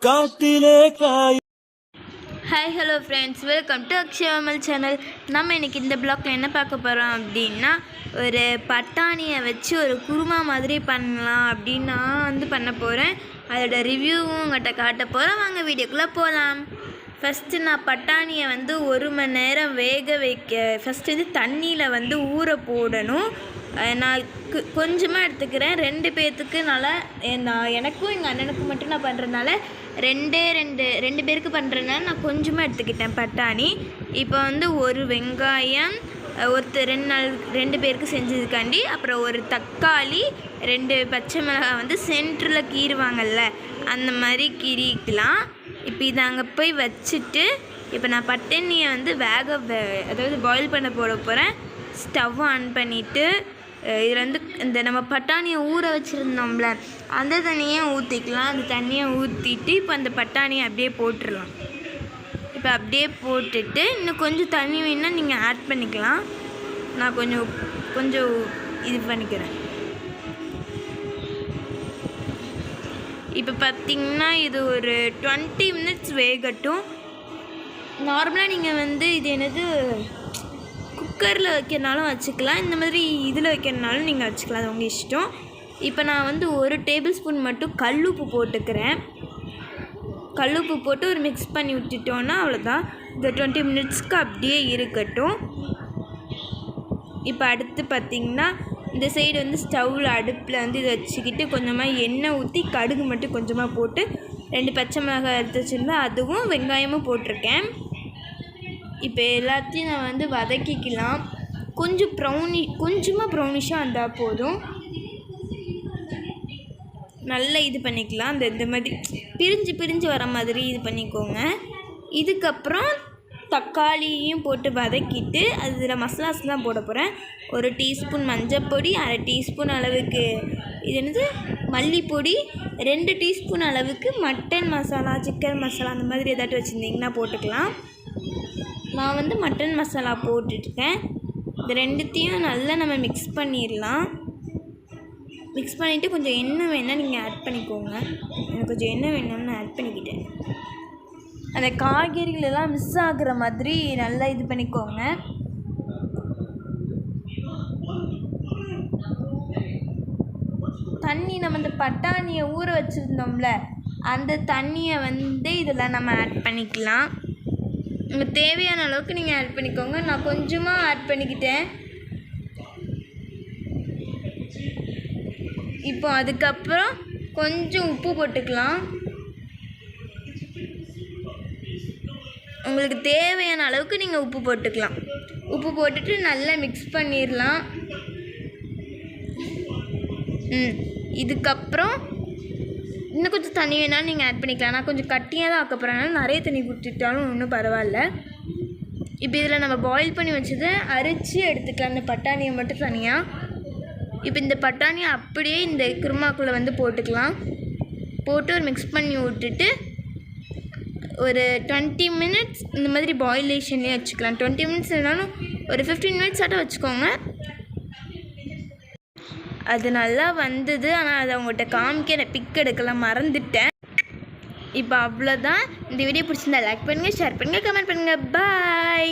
காத்திலே காய். Hi hello friends, welcome to Akshayamal channel. நம்ம இன்றைக்கி இந்த பிளாக்ல என்ன பார்க்க போகிறோம் அப்படின்னா, ஒரு பட்டாணியை வச்சு ஒரு குருமா மாதிரி பண்ணலாம் அப்படின்னு நான் பண்ண போகிறேன். அதோட ரிவ்யூவும் உங்கள்கிட்ட காட்ட போகிறேன். வாங்க வீடியோக்குள்ளே போகலாம். ஃபஸ்ட்டு நான் பட்டாணியை 1 மணி நேரம் வேக வைக்க ஃபஸ்ட்டு தண்ணியில் ஊற போடணும். நான் கொஞ்சமாக எடுத்துக்கிறேன். 2 பேர்த்துக்கு நான் எனக்கும் எங்கள் அண்ணனுக்கும் மட்டும் நான் பண்ணுறதுனால ரெண்டு பேருக்கு பண்ணுறதுனால நான் கொஞ்சமாக எடுத்துக்கிட்டேன் பட்டாணி. இப்போ ஒரு வெங்காயம், ஒருத்தர் 2 பேருக்கு செஞ்சதுக்காண்டி, அப்புறம் ஒரு தக்காளி, 2 பச்சை மிளகாய் சென்டரில் கீறுவாங்கல்ல அந்த மாதிரி கீறிக்கலாம். இப்போ இதை அங்கே போய் வச்சுட்டு, இப்போ நான் பட்டாணியை அதாவது பாயில் பண்ண போகிறேன். ஸ்டவ் ஆன் பண்ணிவிட்டு இதில் இந்த நம்ம பட்டாணியை ஊற வச்சுருந்தோம்ல அந்த தண்ணியை ஊற்றிக்கலாம். அந்த தண்ணியை ஊற்றிட்டு இப்போ அந்த பட்டாணியை அப்படியே போட்டுடலாம். இப்போ அப்படியே போட்டுட்டு இன்னும் கொஞ்சம் தண்ணி வேணுன்னா நீங்கள் ஆட் பண்ணிக்கலாம். நான் கொஞ்சம் இது பண்ணிக்கிறேன். இப்போ பார்த்திங்கன்னா இது ஒரு 20 மினிட்ஸ் வேகட்டும். நார்மலாக நீங்கள் இது என்னது குக்கரில் வைக்கிறனாலும் வச்சுக்கலாம், இந்த மாதிரி இதில் வைக்கிறனாலும் நீங்கள் வச்சுக்கலாம், அது உங்கள் இஷ்டம். இப்போ நான் 1 டேபிள் ஸ்பூன் மட்டும் கல்லுப்பு போட்டுக்கிறேன். கல்லுப்பு போட்டு ஒரு மிக்ஸ் பண்ணி விட்டுட்டோன்னா அவ்வளோதான். இந்த 20 மினிட்ஸ்க்கு அப்படியே இருக்கட்டும். இப்போ அடுத்து பார்த்திங்கன்னா இந்த சைடு ஸ்டவ்வில் அடுப்பில் இதை வச்சுக்கிட்டு கொஞ்சமாக எண்ணெய் ஊற்றி கடுகு மட்டும் கொஞ்சமாக போட்டு 2 பச்சை மிளகாய் எடுத்து வச்சுருந்தேன், அதுவும் வெங்காயமும் போட்டிருக்கேன். இப்போ எல்லாத்தையும் நான் வதக்கிக்கலாம். கொஞ்சமாக ப்ரௌனிஷாக இருந்தால் போதும். நல்லா இது பண்ணிக்கலாம். இந்த மாதிரி பிரிஞ்சு வர மாதிரி இது பண்ணிக்கோங்க. இதுக்கப்புறம் தக்காளியும் போட்டு வதக்கிட்டு அதில் மசாலாஸ்லாம் போட போகிறேன். 1 டீஸ்பூன் மஞ்சப்பொடி, 1/2 டீஸ்பூன் அளவுக்கு மல்லிப்பொடி, 2 டீஸ்பூன் அளவுக்கு மட்டன் மசாலா, சிக்கன் மசாலா அந்த மாதிரி ஏதாட்டும் வச்சுருந்தீங்கன்னா போட்டுக்கலாம். நான் மட்டன் மசாலா போட்டுருக்கேன். இந்த 2த்தையும் நல்லா நம்ம மிக்ஸ் பண்ணிடலாம். மிக்ஸ் பண்ணிவிட்டு கொஞ்சம் எண்ணெய் வேணால் நீங்கள் ஆட் பண்ணிக்கோங்க. எனக்கு கொஞ்சம் எண்ணெய் வேணும்னு ஆட் பண்ணிக்கிட்டேன். அந்த காய்கறிகளெல்லாம் மிஸ் ஆகுற மாதிரி நல்லா இது பண்ணிக்கோங்க. தண்ணி நம்ம இந்த பட்டாணியை ஊற வச்சுருந்தோம்ல அந்த தண்ணியை இதில் நம்ம ஆட் பண்ணிக்கலாம். உங்களுக்கு தேவையான அளவுக்கு நீங்கள் ஆட் பண்ணிக்கோங்க. நான் கொஞ்சமாக ஆட் பண்ணிக்கிட்டேன். இப்போ அதுக்கப்புறம் கொஞ்சம் உப்பு போட்டுக்கலாம். உங்களுக்கு தேவையான அளவுக்கு நீங்கள் உப்பு போட்டுக்கலாம். உப்பு போட்டுட்டு நல்லா மிக்ஸ் பண்ணிடலாம். இதுக்கப்புறம் இன்னும் கொஞ்சம் தண்ணி வேணாலும் நீங்கள் ஆட் பண்ணிக்கலாம். நான் கொஞ்சம் கட்டியாக தான் ஆக்க போகிறேன், நிறைய தண்ணி கொடுத்துட்டாலும் ஒன்றும் பரவாயில்ல. இப்போ இதில் நம்ம பாயில் பண்ணி வச்சதை அரைச்சி எடுத்துக்கலாம், இந்த பட்டாணியை மட்டும் தனியாக. இப்போ இந்த பட்டாணியை அப்படியே இந்த குருமாக்குள்ளே போட்டுக்கலாம். போட்டு ஒரு மிக்ஸ் பண்ணி விட்டுட்டு ஒரு 20 மினிட்ஸ் இந்த மாதிரி பாயிலேஷன்லேயே வச்சுக்கலாம். 20 மினிட்ஸ் இல்லைனாலும் ஒரு 15 மினிட்ஸ் ஆட்டம் வச்சுக்கோங்க. அது நல்லா வந்தது. ஆனால் அதை அவங்கள்ட்ட காமிக்க பிக் எடுக்கலாம் மறந்துட்டேன். இப்போ அவ்வளோதான். இந்த வீடியோ பிடிச்சிருந்தா லைக் பண்ணுங்கள், ஷேர் பண்ணுங்கள், கமெண்ட் பண்ணுங்கள். பாய்.